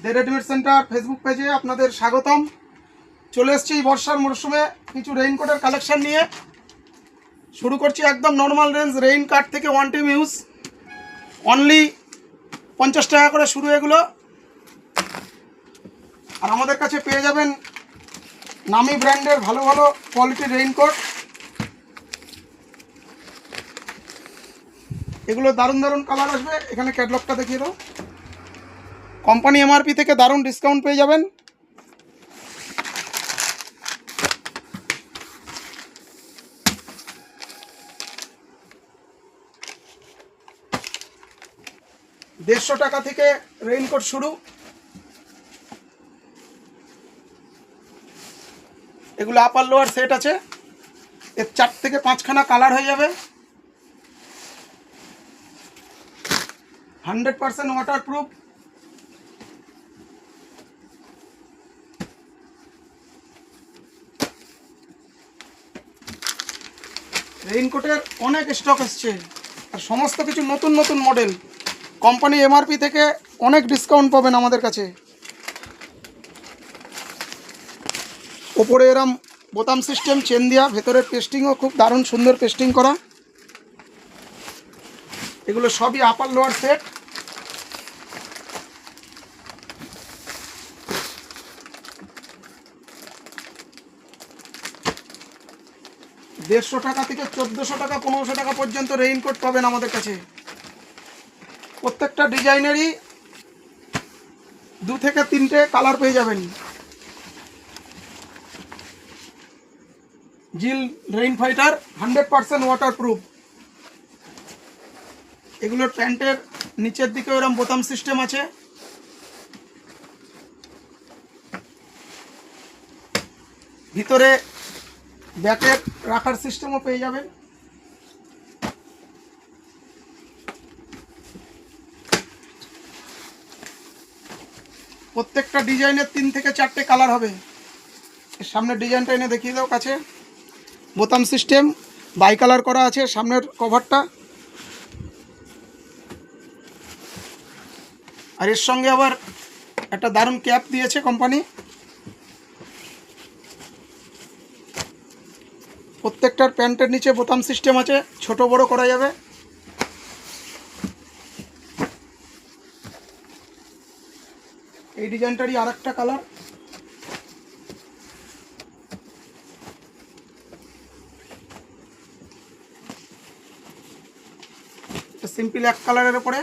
দে readymade centre Facebook পেজে আপনাদের স্বাগতম। চলে এসেছি বর্ষার মরশুমে কিছু রেইনকোটের কালেকশন নিয়ে। শুরু করছি একদম নর্মাল রেঞ্জ রেইন কাট থেকে ওয়ান টাইম ইউজ, অনলি 50 টাকা করে শুরু এগুলো। আর আমাদের কাছে পেয়ে যাবেন নামি ব্র্যান্ডের ভালো ভালো কোয়ালিটির রেইনকোট। এগুলো দারুণ দারুণ কালার আসবে। এখানে ক্যাটলগটা দেখিয়ে দাও। কোম্পানি এমআরপি থেকে দারুণ ডিসকাউন্ট পেয়ে যাবেন। দেড়শো টাকা থেকে রেইনকোট শুরু। এগুলো আপার লোয়ার সেট আছে, এর 4 থেকে 5খানা কালার হয়ে যাবে। 100% ওয়াটারপ্রুফ। রেইনকোটের অনেক স্টক এসছে, আর সমস্ত কিছু নতুন নতুন মডেল। কোম্পানি এমআরপি থেকে অনেক ডিসকাউন্ট পাবেন আমাদের কাছে। ওপরে এরম বোতাম সিস্টেম চেন দেওয়া, ভেতরের পেস্টিংও খুব দারুণ সুন্দর পেস্টিং করা। এগুলো সবই আপার লোয়ার সেট। দেড়শো টাকা থেকে 1400 টাকা 1500 টাকা পর্যন্ত রেইনকোট পাবেন আমাদের কাছে। প্রত্যেকটা ডিজাইনেরই 2 থেকে 3টে কালার পেয়ে যাবেন। জিল রেইন ফাইটার 100% ওয়াটারপ্রুফ। এগুলোর প্যান্টের নিচের দিকে এরকম বোতাম সিস্টেম আছে। ভিতরে ব্যাকেট রাখার সিস্টেমও পেয়ে যাবেন। প্রত্যেকটা ডিজাইনের 3 থেকে 4টে কালার হবে। এর সামনের ডিজাইনটা এনে দেখিয়ে দাও কাছে। বোতাম সিস্টেম বাই কালার করা আছে সামনের কভারটা। আর এর সঙ্গে আবার একটা দারুণ ক্যাপ দিয়েছে কোম্পানি। প্রত্যেকটার প্যান্টের নিচে বোতাম সিস্টেম আছে, ছোট বড় করা যাবে। এই ডিজাইনটারই আর একটা কালার। সিম্পল এক কালারের উপরে